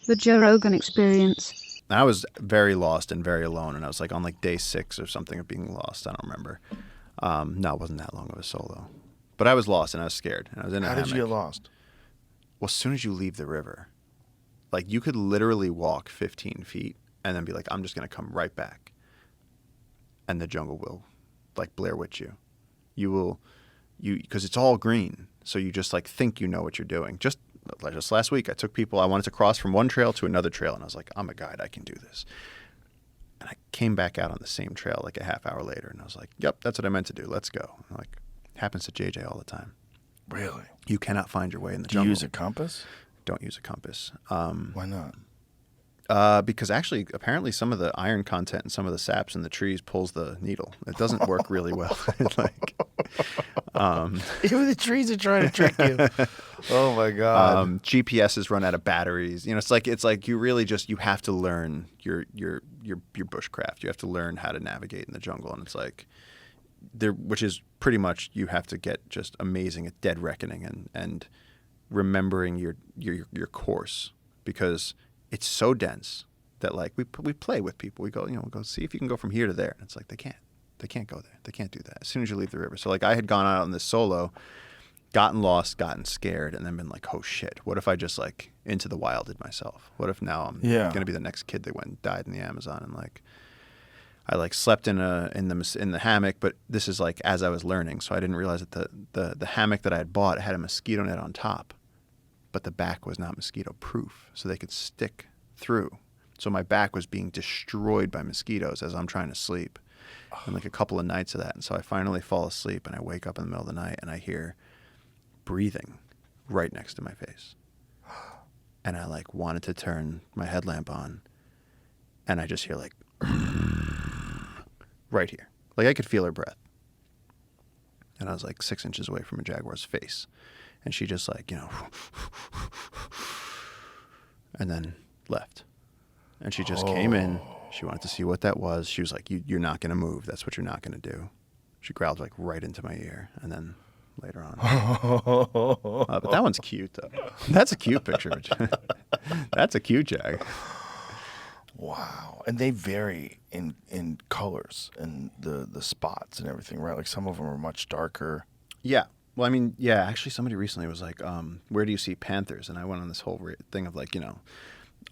The Joe Rogan Experience. I was very lost and very alone, and I was like on like day 6 or something of being lost. I don't remember. No, it wasn't that long of a solo. But I was lost and I was scared. And I was in a How hammock. did you get lost? Well, as soon as you leave the river, like you could literally walk 15 feet and then be like, I'm just going to come right back. And the jungle will like Blair Witch you. Because it's all green. So you just like think you know what you're doing. Just last week, I wanted to cross from one trail to another trail. And I was like, I'm a guide. I can do this. And I came back out on the same trail like a half hour later. And I was like, yep, that's what I meant to do. Let's go. And like, happens to JJ all the time. Really? You cannot find your way in the Do jungle. you use a compass? Don't use a compass. Why not? Because actually, apparently, some of the iron content and some of the saps in the trees pulls the needle. It doesn't work really well. Even the trees are trying to trick you. Oh my God. GPSs run out of batteries. You know, it's like you really you have to learn your bushcraft. You have to learn how to navigate in the jungle, and it's like which is pretty much you have to get just amazing at dead reckoning and remembering your course, because it's so dense that like we play with people. We go, we'll go see if you can go from here to there. And it's like they can't go there. They can't do that as soon as you leave the river. So like I had gone out on this solo, gotten lost, gotten scared, and then been like, oh shit, what if I just like into the wilded myself? What if now I'm gonna be the next kid that went and died in the Amazon? And like I like slept in the hammock, but this is like as I was learning, so I didn't realize that the hammock that I had bought had a mosquito net on top, but the back was not mosquito proof, so they could stick through. So my back was being destroyed by mosquitoes as I'm trying to sleep, and like a couple of nights of that. And so I finally fall asleep, and I wake up in the middle of the night, and I hear breathing right next to my face, and I like wanted to turn my headlamp on, and I just hear like right here. Like I could feel her breath. And I was like 6 inches away from a jaguar's face. And she just like, and then left. And she just came in. She wanted to see what that was. She was like, you're not going to move. That's what you're not going to do. She growled like right into my ear. And then later on. But that one's cute though. That's a cute picture. That's a cute jag. Wow. And they vary in colors and the spots and everything, right? Like some of them are much darker. Yeah. Well, I mean, yeah, actually somebody recently was like, where do you see panthers? And I went on this whole thing of like,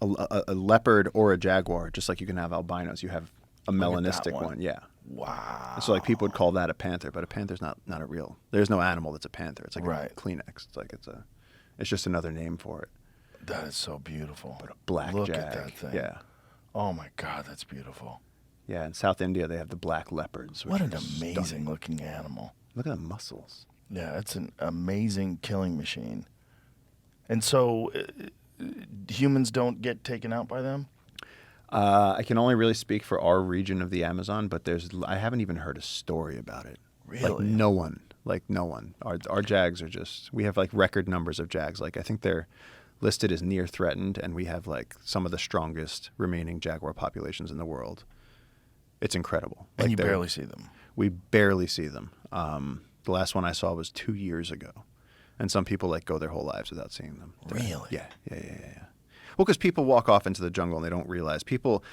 a leopard or a jaguar, just like you can have albinos, you have a melanistic one. Yeah. Wow. And so like people would call that a panther, but a panther's not a real, there's no animal that's a panther. It's like a Kleenex. It's like it's just another name for it. That is so beautiful. But a black Look jag. at that thing. Yeah. Oh my God, that's beautiful. Yeah, in South India they have the black leopards. What an amazing looking animal. Look at the muscles. Yeah, it's an amazing killing machine. And so humans don't get taken out by them? I can only really speak for our region of the Amazon, but I haven't even heard a story about it. Really? Like no one. Our jags are just, we have like record numbers of jags. Like I think they're listed as near threatened, and we have like some of the strongest remaining jaguar populations in the world. It's incredible. And like you barely see them. We barely see them. The last one I saw was 2 years ago. And some people like go their whole lives without seeing them. Really? Yeah. Well, because people walk off into the jungle and they don't realize. People,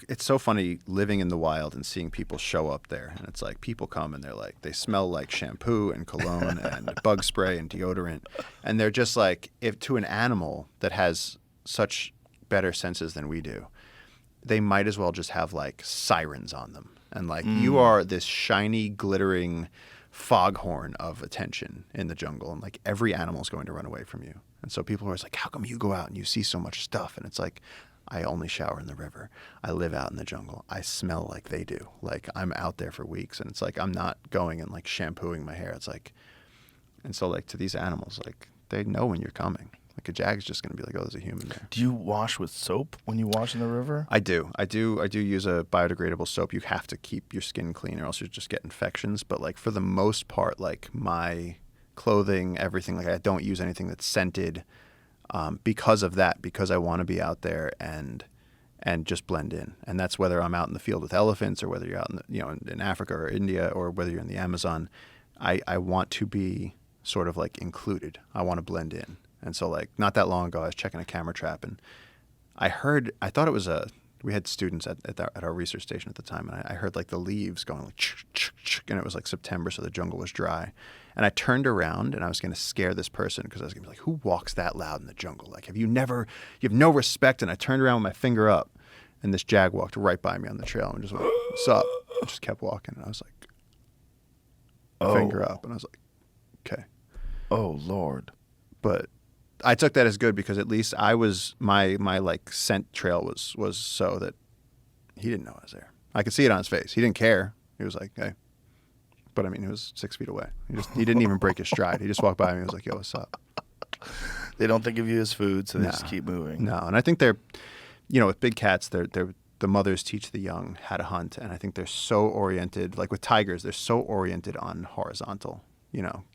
it's so funny living in the wild and seeing people show up there. And it's like people come and they're like, they smell like shampoo and cologne and bug spray and deodorant. And they're just like, if to an animal that has such better senses than we do, they might as well just have like sirens on them. And like you are this shiny, glittering foghorn of attention in the jungle. And like every animal is going to run away from you. And so people are always like, how come you go out and you see so much stuff? And it's like, I only shower in the river. I live out in the jungle. I smell like they do. Like I'm out there for weeks, and it's like I'm not going and like shampooing my hair. It's like, and so like to these animals, like they know when you're coming. Like a jag's just going to be like, oh, there's a human there. Do you wash with soap when you wash in the river? I do use a biodegradable soap. You have to keep your skin clean or else you just get infections. But like for the most part, like my clothing, everything, like I don't use anything that's scented. Because of that, because I want to be out there and just blend in. And that's whether I'm out in the field with elephants or whether you're out in Africa or India or whether you're in the Amazon. I want to be sort of like included. I want to blend in. And so like not that long ago, I was checking a camera trap, and I thought it was we had students at our research station at the time, and I heard like the leaves going like, and it was like September, so the jungle was dry. And I turned around and I was going to scare this person because I was going to be like, who walks that loud in the jungle? Like, you have no respect. And I turned around with my finger up, and this jag walked right by me on the trail and just went, what's up? And just kept walking. And I was like, finger up. And I was like, okay. Oh, Lord. But I took that as good because at least my like scent trail was so that he didn't know I was there. I could see it on his face. He didn't care. He was like, hey. But I mean, he was 6 feet away. He didn't even break his stride. He just walked by me and was like, yo, what's up? They don't think of you as food, so they just keep moving. No, and I think they're, with big cats, the mothers teach the young how to hunt, and I think they're so oriented, like with tigers, they're so oriented on horizontal,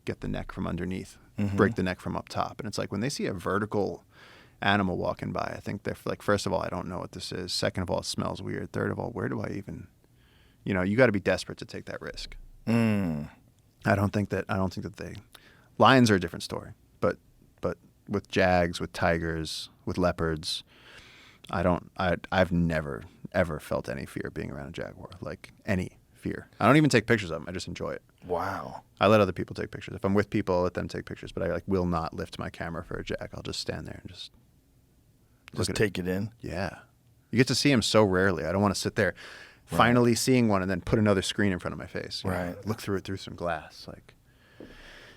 get the neck from underneath, break the neck from up top. And it's like when they see a vertical animal walking by, I think they're like, first of all, I don't know what this is. Second of all, it smells weird. Third of all, where do I even, you got to be desperate to take that risk. I don't think that lions are a different story, but with jags, with tigers, with leopards, I've never ever felt any fear being around a jaguar, like any fear. I don't even take pictures of them. I just enjoy it. Wow. I let other people take pictures. If I'm with people, I'll let them take pictures, but I like will not lift my camera for a jag. I'll just stand there and just take it in. Yeah. You get to see them so rarely. I don't want to sit there finally seeing one and then put another screen in front of my face. Right. Look through it through some glass. Like,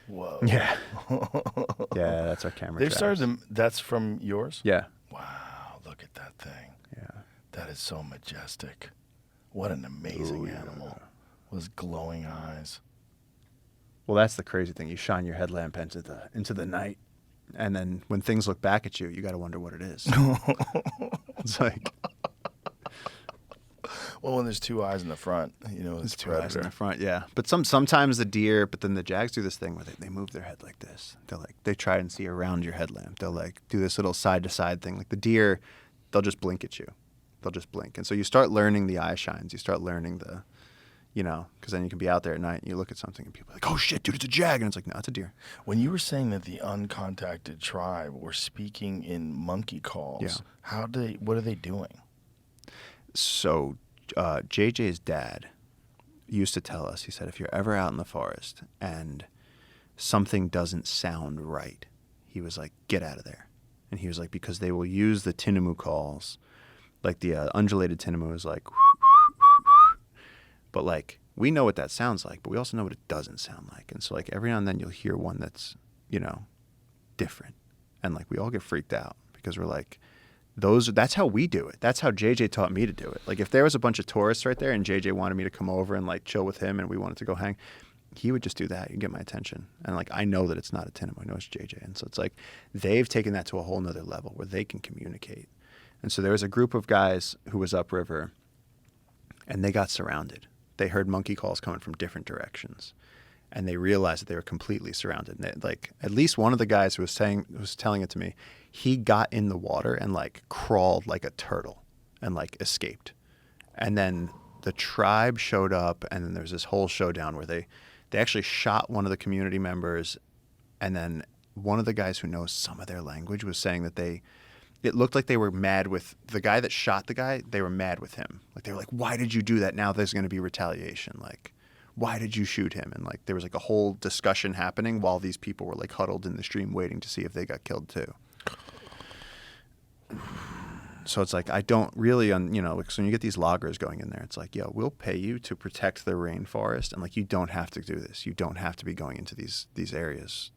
whoa. Yeah. Yeah, that's our camera. They've started that's from yours? Yeah. Wow, look at that thing. Yeah. That is so majestic. What an amazing animal. Those glowing eyes. Well, that's the crazy thing. You shine your headlamp into the night, and then when things look back at you, you got to wonder what it is. It's like, well, when there's two eyes in the front, there's two eyes in the front, yeah. But sometimes the deer, but then the jags do this thing where they move their head like this. They try and see around your headlamp. They'll like do this little side to side thing. Like the deer, they'll just blink at you. They'll just blink, and so you start learning the eye shines. You start learning the, because then you can be out there at night and you look at something and people are like, oh shit, dude, it's a jag, and it's like, no, it's a deer. When you were saying that the uncontacted tribe were speaking in monkey calls, what are they doing? So JJ's dad used to tell us, he said, if you're ever out in the forest and something doesn't sound right, he was like, get out of there. And he was like, because they will use the tinamou calls, like the undulated tinamou is like, but like we know what that sounds like, but we also know what it doesn't sound like. And so like every now and then you'll hear one that's, different. And like we all get freaked out because we're like, that's how we do it. That's how JJ taught me to do it. Like if there was a bunch of tourists right there and JJ wanted me to come over and like chill with him and we wanted to go hang, he would just do that. He'd get my attention. And like I know that it's not a tinamou. I know it's JJ. And so it's like they've taken that to a whole nother level where they can communicate. And so there was a group of guys who was upriver and they got surrounded. They heard monkey calls coming from different directions. And they realized that they were completely surrounded. And like at least one of the guys who was telling it to me, he got in the water and like crawled like a turtle and like escaped. And then the tribe showed up, and then there was this whole showdown where they actually shot one of the community members, and then one of the guys who knows some of their language was saying that it looked like they were mad with the guy that shot the guy. They were mad with him. Like they were like, why did you do that? Now there's going to be retaliation. Like, why did you shoot him? And like there was like a whole discussion happening while these people were like huddled in the stream waiting to see if they got killed too. So it's like I don't really, so when you get these loggers going in there, it's like, yo, we'll pay you to protect the rainforest, and like you don't have to do this. You don't have to be going into these areas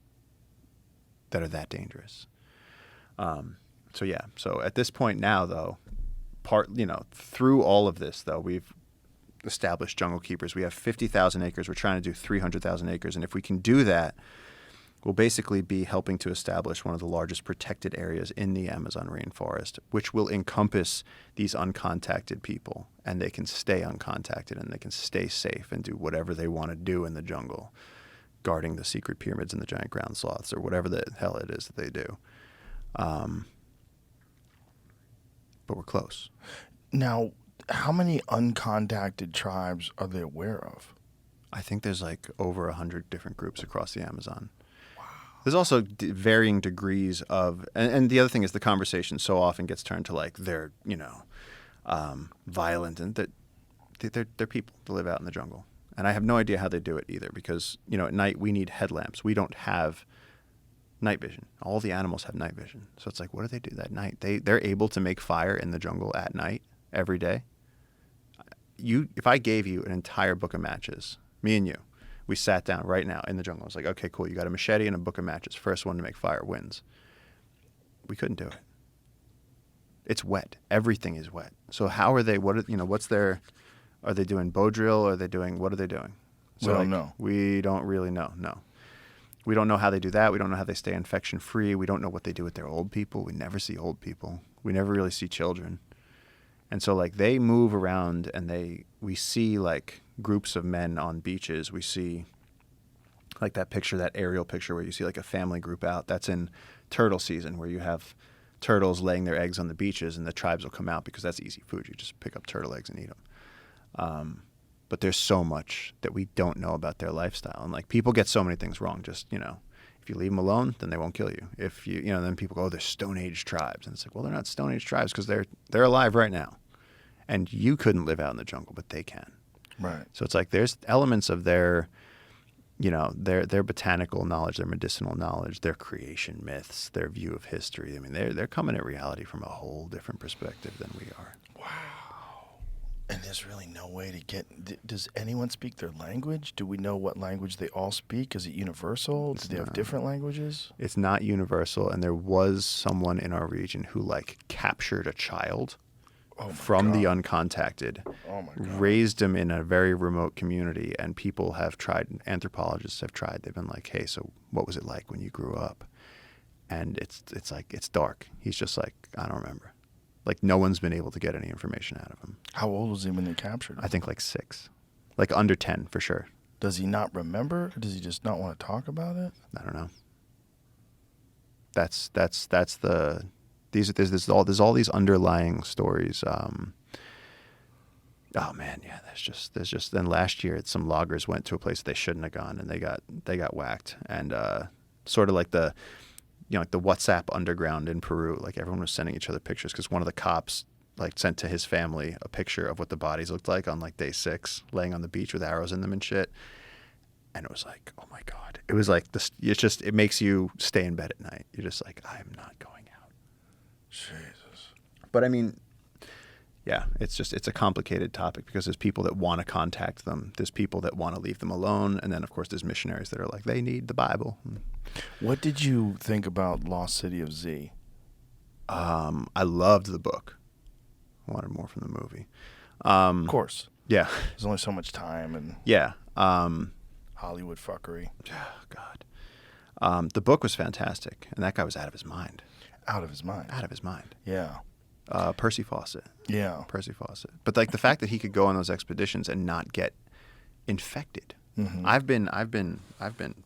that are that dangerous. So yeah. So at this point now, though, through all of this, though, we've established jungle keepers. We have 50,000 acres. We're trying to do 300,000 acres, and if we can do that, we'll basically be helping to establish one of the largest protected areas in the Amazon rainforest, which will encompass these uncontacted people, and they can stay uncontacted and they can stay safe and do whatever they want to do in the jungle, guarding the secret pyramids and the giant ground sloths or whatever the hell it is that they do. But we're close. Now, how many uncontacted tribes are they aware of? I think there's like over 100 different groups across the Amazon. There's also varying degrees of, and the other thing is the conversation so often gets turned to like they're violent, and that they're people that live out in the jungle, and I have no idea how they do it either, because at night we need headlamps. We don't have night vision. All the animals have night vision, so it's like, what do they do that night? They're able to make fire in the jungle at night every day. If I gave you an entire book of matches, me and you, we sat down right now in the jungle. I was like, okay, cool. You got a machete and a book of matches. First one to make fire wins. We couldn't do it. It's wet. Everything is wet. So how are they? What's their? Are they doing bow drill? What are they doing? So we don't know. We don't really know. No. We don't know how they do that. We don't know how they stay infection free. We don't know what they do with their old people. We never see old people. We never really see children. And so like they move around, and we see like groups of men on beaches. We see like that aerial picture where you see like a family group out. That's in turtle season, where you have turtles laying their eggs on the beaches, and the tribes will come out because that's easy food. You just pick up turtle eggs and eat them. But there's so much that we don't know about their lifestyle. And like people get so many things wrong. Just, if you leave them alone, then they won't kill you. If then people go, oh, they're Stone Age tribes. And it's like, well, they're not Stone Age tribes because they're alive right now. And you couldn't live out in the jungle, but they can. Right. So it's like there's elements of their botanical knowledge, their medicinal knowledge, their creation myths, their view of history. I mean, they're coming at reality from a whole different perspective than we are. Wow. And there's really no way to get... Does anyone speak their language? Do we know what language they all speak? Is it universal? Do they have different languages? It's not universal, and there was someone in our region who like captured a child from the Uncontacted, raised him in a very remote community, and people have tried, anthropologists have tried, they've been like, hey, so what was it like when you grew up? And it's like, it's dark. He's just like, I don't remember. Like no one's been able to get any information out of him. How old was he when they captured him? I think like 6. Like under 10 for sure. Does he not remember? Or does he just not want to talk about it? I don't know. There's all these underlying stories. Oh man, yeah. There's just. Then last year, some loggers went to a place they shouldn't have gone, and they got whacked. And sort of like the WhatsApp underground in Peru. Like everyone was sending each other pictures because one of the cops like sent to his family a picture of what the bodies looked like on like day 6, laying on the beach with arrows in them and shit. And it was like, oh my god. It was like this. It makes you stay in bed at night. You're just like, I'm not going out. Jesus. But I mean, yeah, it's a complicated topic because there's people that want to contact them. There's people that want to leave them alone. And then, of course, there's missionaries that are like, they need the Bible. What did you think about Lost City of Z? I loved the book. I wanted more from the movie. Of course. Yeah. There's only so much time and yeah. Hollywood fuckery. Oh, God. The book was fantastic. And that guy was out of his mind. Out of his mind. Out of his mind. Yeah. Percy Fawcett. Yeah. Percy Fawcett. But like the fact that he could go on those expeditions and not get infected. Mm-hmm. I've been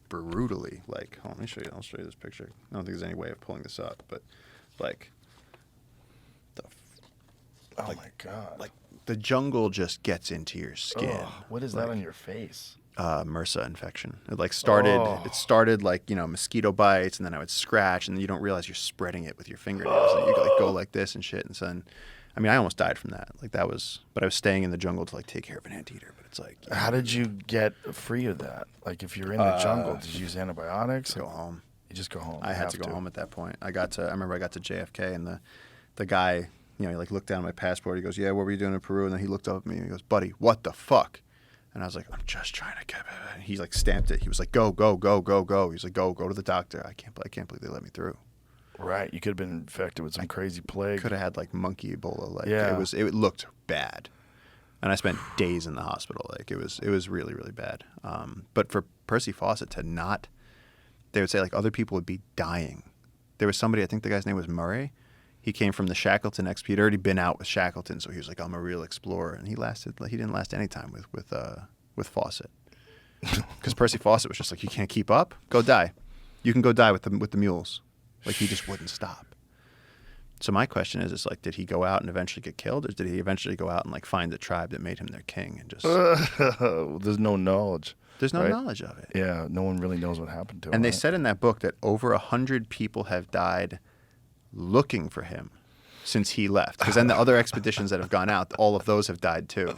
brutally like, hold on, let me show you. I'll show you this picture. I don't think there's any way of pulling this up, but like oh my God. Like the jungle just gets into your skin. Oh, what is that on your face? MRSA infection. It started like, mosquito bites, and then I would scratch, and then you don't realize you're spreading it with your fingernails, and you like go like this and shit. And so, I mean, I almost died from that. Like that was, but I was staying in the jungle to like take care of an anteater. But it's like, how did you get free of that? Like if you're in the jungle, did you use antibiotics? Go home. You just go home. I had to go home at that point. I remember I got to JFK, and the guy, he like looked down at my passport. He goes, yeah, what were you doing in Peru? And then he looked up at me and he goes, buddy, what the fuck? And I was like, I'm just trying to get it. He like stamped it. He was like, go, go, go, go, go. He was like, go to the doctor. I can't believe they let me through. Right. You could have been infected with some crazy plague. Could have had like monkey Ebola. Like yeah. It looked bad. And I spent days in the hospital. Like it was really, really bad. But for Percy Fawcett to not, they would say like other people would be dying. There was somebody, I think the guy's name was Murray. He came from the Shackleton expedition. He'd already been out with Shackleton, so he was like, I'm a real explorer. And he didn't last any time with Fawcett. Because Percy Fawcett was just like, you can't keep up? Go die. You can go die with the mules. Like he just wouldn't stop. So my question is like, did he go out and eventually get killed, or did he eventually go out and like find the tribe that made him their king and just? There's no knowledge. There's no right? knowledge of it. Yeah, no one really knows what happened to him. And they right? said in that book that over 100 people have died looking for him since he left. Because then the other expeditions that have gone out, all of those have died too.